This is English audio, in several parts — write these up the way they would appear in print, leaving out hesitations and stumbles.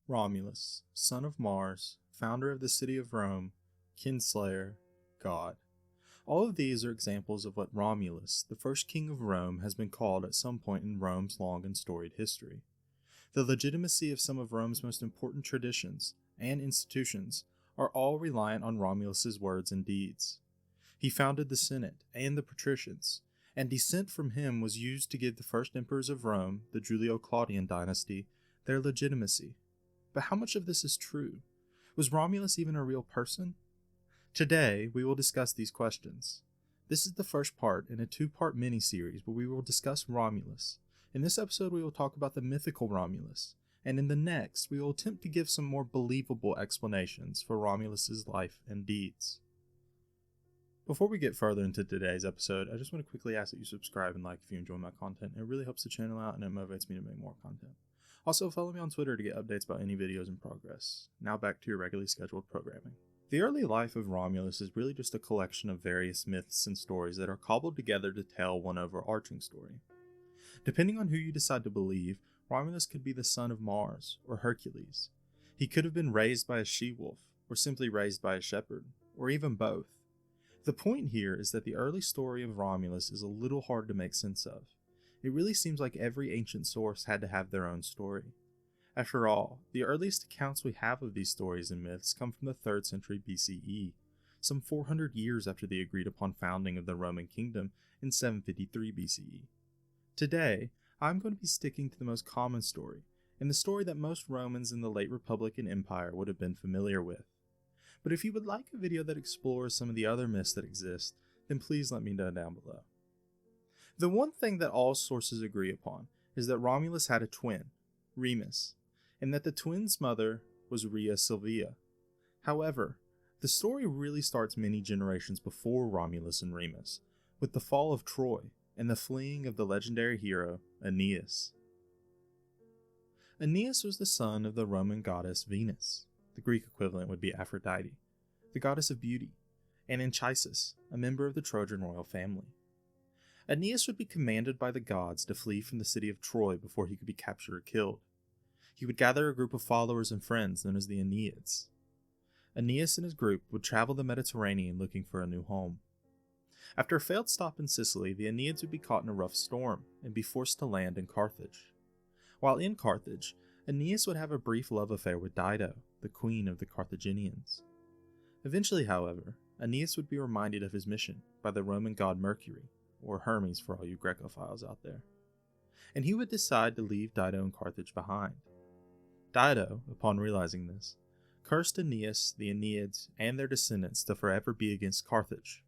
Romulus, son of Mars, founder of the city of Rome, kinslayer, god. All of these are examples of what Romulus, the first king of Rome, has been called at some point in Rome's long and storied history. The legitimacy of some of Rome's most important traditions and institutions are all reliant on Romulus's words and deeds. He founded the Senate and the patricians, and descent from him was used to give the first emperors of Rome, the Julio-Claudian dynasty, their legitimacy. But how much of this is true? Was Romulus even a real person? Today, we will discuss these questions. This is the first part in a two-part mini-series where we will discuss Romulus. In this episode, we will talk about the mythical Romulus, and in the next, we will attempt to give some more believable explanations for Romulus's life and deeds. Before we get further into today's episode, I just want to quickly ask that you subscribe and like if you enjoy my content. It really helps the channel out and it motivates me to make more content. Also, follow me on Twitter to get updates about any videos in progress. Now back to your regularly scheduled programming. The early life of Romulus is really just a collection of various myths and stories that are cobbled together to tell one overarching story. Depending on who you decide to believe, Romulus could be the son of Mars or Hercules. He could have been raised by a she-wolf, or simply raised by a shepherd, or even both. The point here is that the early story of Romulus is a little hard to make sense of. It really seems like every ancient source had to have their own story. After all, the earliest accounts we have of these stories and myths come from the 3rd century BCE, some 400 years after the agreed upon founding of the Roman kingdom in 753 BCE. Today, I'm going to be sticking to the most common story, and the story that most Romans in the late Republic and Empire would have been familiar with. But if you would like a video that explores some of the other myths that exist, then please let me know down below. The one thing that all sources agree upon is that Romulus had a twin, Remus, and that the twin's mother was Rhea Silvia. However, the story really starts many generations before Romulus and Remus, with the fall of Troy and the fleeing of the legendary hero Aeneas. Aeneas was the son of the Roman goddess Venus. The Greek equivalent would be Aphrodite, the goddess of beauty, and Anchises, a member of the Trojan royal family. Aeneas would be commanded by the gods to flee from the city of Troy before he could be captured or killed. He would gather a group of followers and friends known as the Aeneids. Aeneas and his group would travel the Mediterranean looking for a new home. After a failed stop in Sicily, the Aeneids would be caught in a rough storm and be forced to land in Carthage. While in Carthage, Aeneas would have a brief love affair with Dido, the queen of the Carthaginians. Eventually, however, Aeneas would be reminded of his mission by the Roman god Mercury, or Hermes for all you Grecophiles out there, and he would decide to leave Dido and Carthage behind. Dido, upon realizing this, cursed Aeneas, the Aeneids, and their descendants to forever be against Carthage.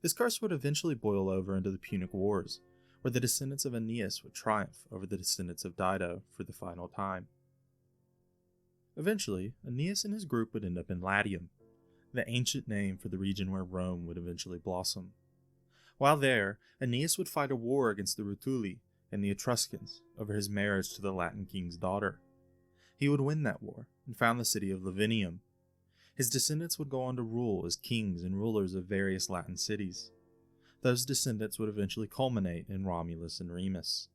This curse would eventually boil over into the Punic Wars, where the descendants of Aeneas would triumph over the descendants of Dido for the final time. Eventually, Aeneas and his group would end up in Latium, the ancient name for the region where Rome would eventually blossom. While there, Aeneas would fight a war against the Rutuli and the Etruscans over his marriage to the Latin king's daughter. He would win that war and found the city of Lavinium. His descendants would go on to rule as kings and rulers of various Latin cities. Those descendants would eventually culminate in Romulus and Remus.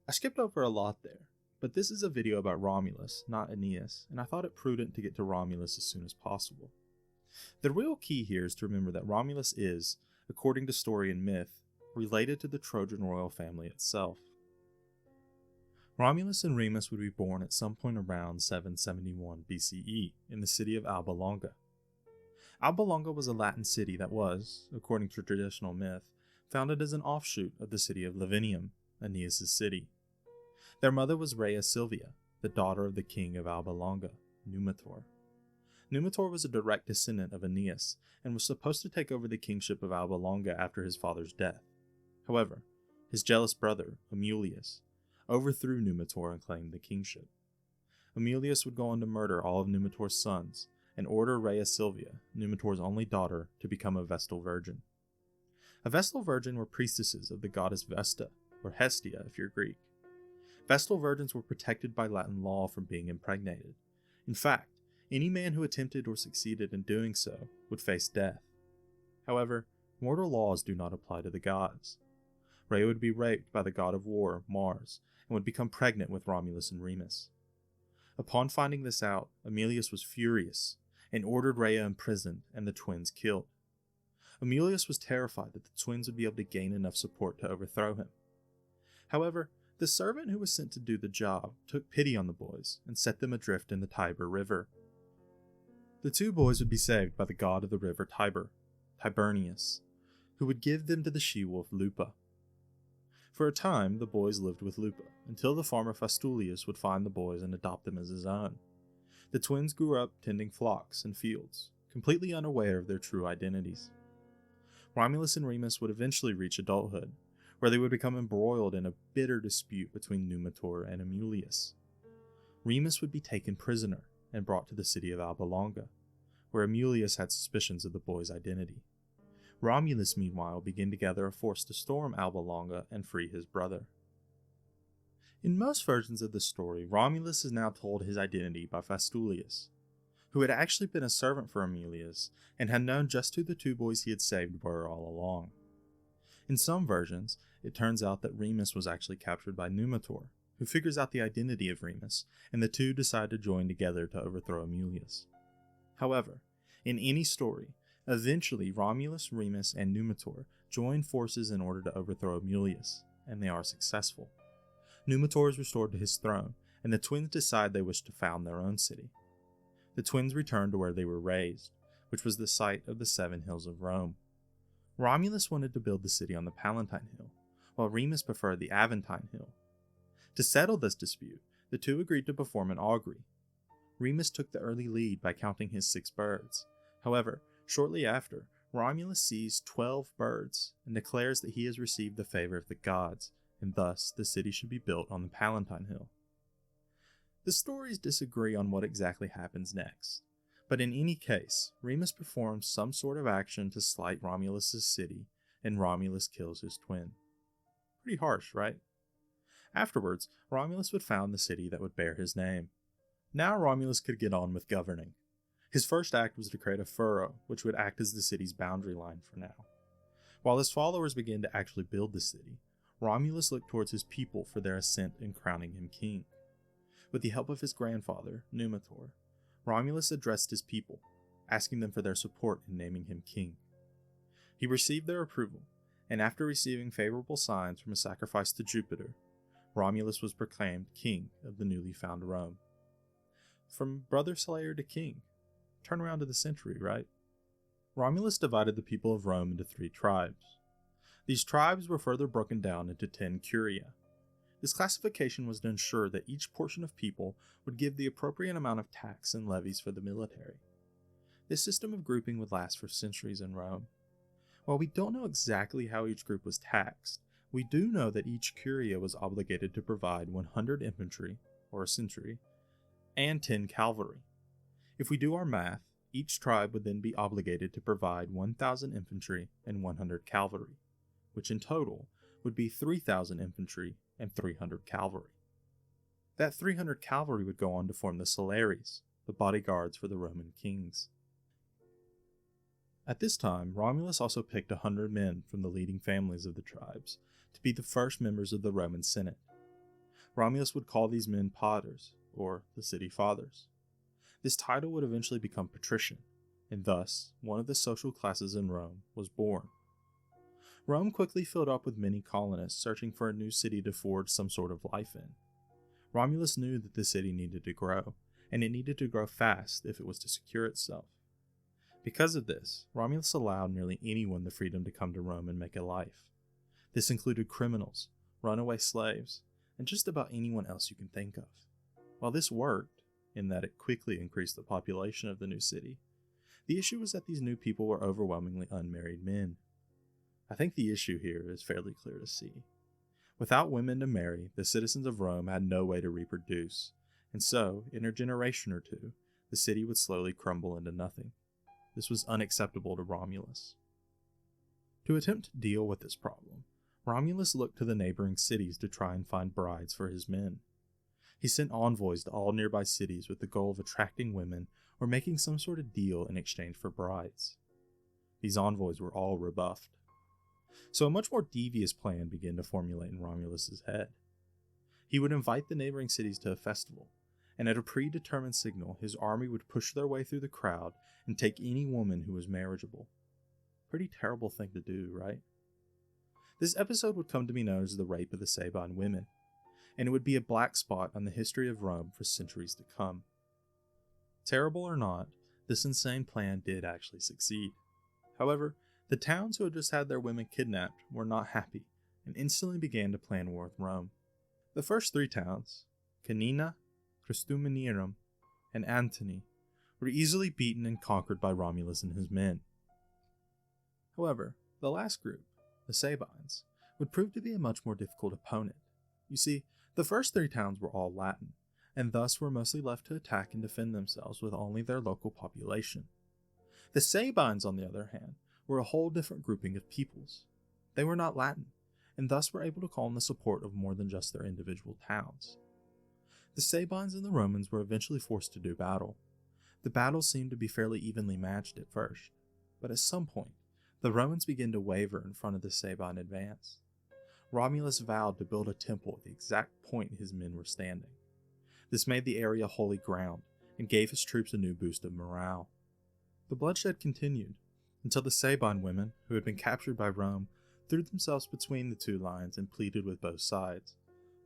I skipped over a lot there, but this is a video about Romulus, not Aeneas, and I thought it prudent to get to Romulus as soon as possible. The real key here is to remember that Romulus is, according to story and myth, related to the Trojan royal family itself. Romulus and Remus would be born at some point around 771 BCE in the city of Alba Longa. Alba Longa was a Latin city that was, according to traditional myth, founded as an offshoot of the city of Lavinium, Aeneas' city. Their mother was Rhea Silvia, the daughter of the king of Alba Longa, Numitor. Numitor was a direct descendant of Aeneas and was supposed to take over the kingship of Alba Longa after his father's death. However, his jealous brother, Amulius, overthrew Numitor and claimed the kingship. Amulius would go on to murder all of Numitor's sons and order Rhea Silvia, Numitor's only daughter, to become a Vestal Virgin. A Vestal Virgin were priestesses of the goddess Vesta, or Hestia if you're Greek. Vestal virgins were protected by Latin law from being impregnated. In fact, any man who attempted or succeeded in doing so would face death. However, mortal laws do not apply to the gods. Rhea would be raped by the god of war, Mars, and would become pregnant with Romulus and Remus. Upon finding this out, Aemilius was furious and ordered Rhea imprisoned and the twins killed. Aemilius was terrified that the twins would be able to gain enough support to overthrow him. However, the servant who was sent to do the job took pity on the boys and set them adrift in the Tiber River. The two boys would be saved by the god of the river Tiber, Tibernius, who would give them to the she-wolf Lupa. For a time, the boys lived with Lupa, until the farmer Fastulius would find the boys and adopt them as his own. The twins grew up tending flocks and fields, completely unaware of their true identities. Romulus and Remus would eventually reach adulthood, where they would become embroiled in a bitter dispute between Numitor and Amulius. Remus would be taken prisoner and brought to the city of Alba Longa, where Amulius had suspicions of the boy's identity. Romulus, meanwhile, began to gather a force to storm Alba Longa and free his brother. In most versions of the story, Romulus is now told his identity by Fastulius, who had actually been a servant for Amulius and had known just who the two boys he had saved were all along. In some versions, it turns out that Remus was actually captured by Numitor, who figures out the identity of Remus, and the two decide to join together to overthrow Amulius. However, in any story, eventually Romulus, Remus, and Numitor join forces in order to overthrow Amulius, and they are successful. Numitor is restored to his throne, and the twins decide they wish to found their own city. The twins return to where they were raised, which was the site of the 7 hills of Rome. Romulus wanted to build the city on the Palatine Hill, while Remus preferred the Aventine Hill. To settle this dispute, the two agreed to perform an augury. Remus took the early lead by counting his 6 birds. However, shortly after, Romulus sees 12 birds and declares that he has received the favor of the gods, and thus the city should be built on the Palatine Hill. The stories disagree on what exactly happens next, but in any case, Remus performs some sort of action to slight Romulus' city, and Romulus kills his twin. Pretty harsh, right? Afterwards, Romulus would found the city that would bear his name. Now Romulus could get on with governing. His first act was to create a furrow, which would act as the city's boundary line for now. While his followers began to actually build the city, Romulus looked towards his people for their assent in crowning him king. With the help of his grandfather, Numitor, Romulus addressed his people, asking them for their support in naming him king. He received their approval, and after receiving favorable signs from a sacrifice to Jupiter, Romulus was proclaimed king of the newly found Rome. From brother slayer to king. Turn around to the century, right? Romulus divided the people of Rome into 3 tribes. These tribes were further broken down into 10 curia. This classification was to ensure that each portion of people would give the appropriate amount of tax and levies for the military. This system of grouping would last for centuries in Rome. While we don't know exactly how each group was taxed, we do know that each curia was obligated to provide 100 infantry, or a century, and 10 cavalry. If we do our math, each tribe would then be obligated to provide 1,000 infantry and 100 cavalry, which in total would be 3,000 infantry and 300 cavalry. That 300 cavalry would go on to form the Solares, the bodyguards for the Roman kings. At this time, Romulus also picked 100 men from the leading families of the tribes to be the first members of the Roman Senate. Romulus would call these men paters, or the city fathers. This title would eventually become patrician, and thus one of the social classes in Rome was born. Rome quickly filled up with many colonists searching for a new city to forge some sort of life in. Romulus knew that the city needed to grow, and it needed to grow fast if it was to secure itself. Because of this, Romulus allowed nearly anyone the freedom to come to Rome and make a life. This included criminals, runaway slaves, and just about anyone else you can think of. While this worked, in that it quickly increased the population of the new city, the issue was that these new people were overwhelmingly unmarried men. I think the issue here is fairly clear to see. Without women to marry, the citizens of Rome had no way to reproduce, and so, in a generation or two, the city would slowly crumble into nothing. This was unacceptable to Romulus. To attempt to deal with this problem, Romulus looked to the neighboring cities to try and find brides for his men. He sent envoys to all nearby cities with the goal of attracting women or making some sort of deal in exchange for brides. These envoys were all rebuffed. So a much more devious plan began to formulate in Romulus's head. He would invite the neighboring cities to a festival, and at a predetermined signal, his army would push their way through the crowd and take any woman who was marriageable. Pretty terrible thing to do, right? This episode would come to be known as the Rape of the Sabine Women, and it would be a black spot on the history of Rome for centuries to come. Terrible or not, this insane plan did actually succeed. However, the towns who had just had their women kidnapped were not happy, and instantly began to plan war with Rome. The first three towns, Canina, Crustuminium, and Antony, were easily beaten and conquered by Romulus and his men. However, the last group, the Sabines, would prove to be a much more difficult opponent. You see, the first three towns were all Latin, and thus were mostly left to attack and defend themselves with only their local population. The Sabines, on the other hand, were a whole different grouping of peoples. They were not Latin, and thus were able to call on the support of more than just their individual towns. The Sabines and the Romans were eventually forced to do battle. The battle seemed to be fairly evenly matched at first, but at some point, the Romans began to waver in front of the Sabine advance. Romulus vowed to build a temple at the exact point his men were standing. This made the area holy ground and gave his troops a new boost of morale. The bloodshed continued until the Sabine women, who had been captured by Rome, threw themselves between the two lines and pleaded with both sides,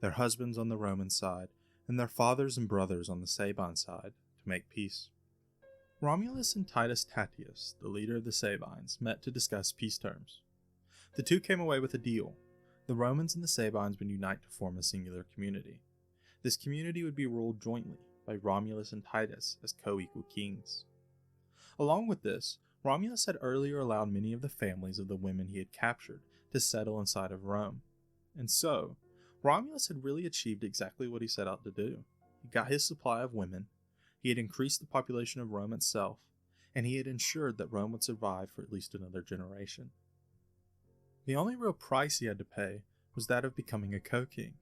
their husbands on the Roman side and their fathers and brothers on the Sabine side, to make peace. Romulus and Titus Tatius, the leader of the Sabines, met to discuss peace terms. The two came away with a deal. The Romans and the Sabines would unite to form a singular community. This community would be ruled jointly by Romulus and Titus as co-equal kings. Along with this, Romulus had earlier allowed many of the families of the women he had captured to settle inside of Rome. And so, Romulus had really achieved exactly what he set out to do. He got his supply of women, he had increased the population of Rome itself, and he had ensured that Rome would survive for at least another generation. The only real price he had to pay was that of becoming a co-king.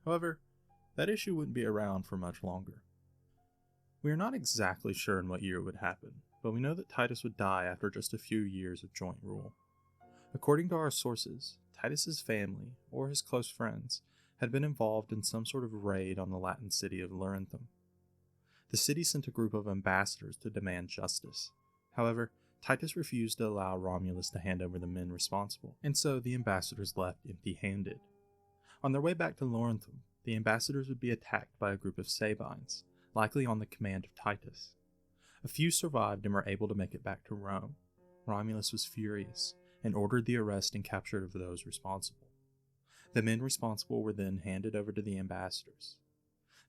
However, that issue wouldn't be around for much longer. We are not exactly sure in what year it would happen, but we know that Titus would die after just a few years of joint rule. According to our sources, Titus's family, or his close friends, had been involved in some sort of raid on the Latin city of Laurentum. The city sent a group of ambassadors to demand justice. However, Titus refused to allow Romulus to hand over the men responsible, and so the ambassadors left empty-handed. On their way back to Laurentum, the ambassadors would be attacked by a group of Sabines, likely on the command of Titus. A few survived and were able to make it back to Rome. Romulus was furious and ordered the arrest and capture of those responsible. The men responsible were then handed over to the ambassadors.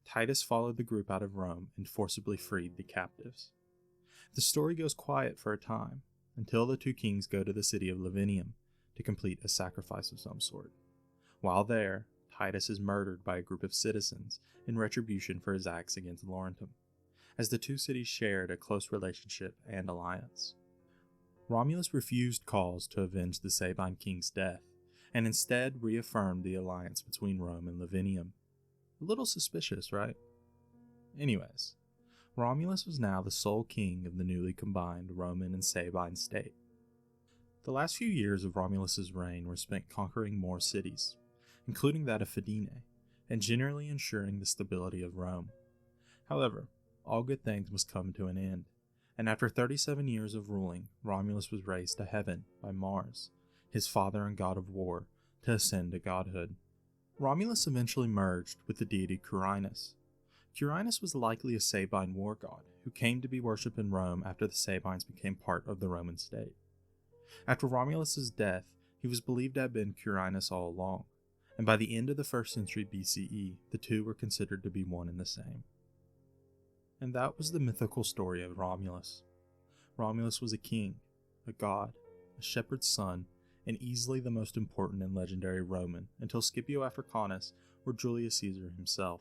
Titus followed the group out of Rome and forcibly freed the captives. The story goes quiet for a time, until the two kings go to the city of Lavinium to complete a sacrifice of some sort. While there, Titus is murdered by a group of citizens in retribution for his acts against Laurentum, as the two cities shared a close relationship and alliance. Romulus refused calls to avenge the Sabine king's death, and instead reaffirmed the alliance between Rome and Lavinium. A little suspicious, right? Anyways, Romulus was now the sole king of the newly combined Roman and Sabine state. The last few years of Romulus's reign were spent conquering more cities, including that of Fidene, and generally ensuring the stability of Rome. However, all good things must come to an end, and after 37 years of ruling, Romulus was raised to heaven by Mars, his father and god of war, to ascend to godhood. Romulus eventually merged with the deity Quirinus. Quirinus was likely a Sabine war god who came to be worshipped in Rome after the Sabines became part of the Roman state. After Romulus's death, he was believed to have been Quirinus all along, and by the end of the 1st century BCE, the two were considered to be one and the same. And that was the mythical story of Romulus. Romulus was a king, a god, a shepherd's son, and easily the most important and legendary Roman until Scipio Africanus or Julius Caesar himself.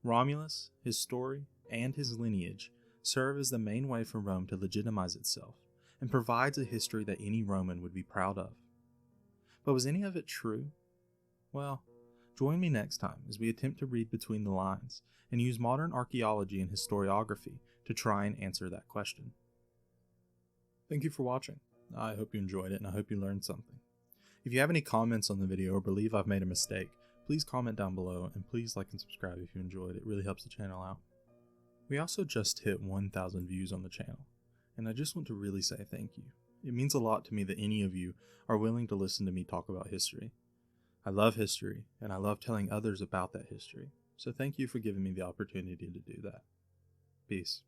Romulus, his story, and his lineage serve as the main way for Rome to legitimize itself, and provides a history that any Roman would be proud of. But was any of it true? Well, join me next time as we attempt to read between the lines and use modern archaeology and historiography to try and answer that question. Thank you for watching. I hope you enjoyed it and I hope you learned something. If you have any comments on the video or believe I've made a mistake, Please comment down below, and please like and subscribe if you enjoyed. It really helps the channel out. We also just hit 1,000 views on the channel, and I just want to really say thank you. It means a lot to me that any of you are willing to listen to me talk about history. I love history, and I love telling others about that history, so thank you for giving me the opportunity to do that. Peace.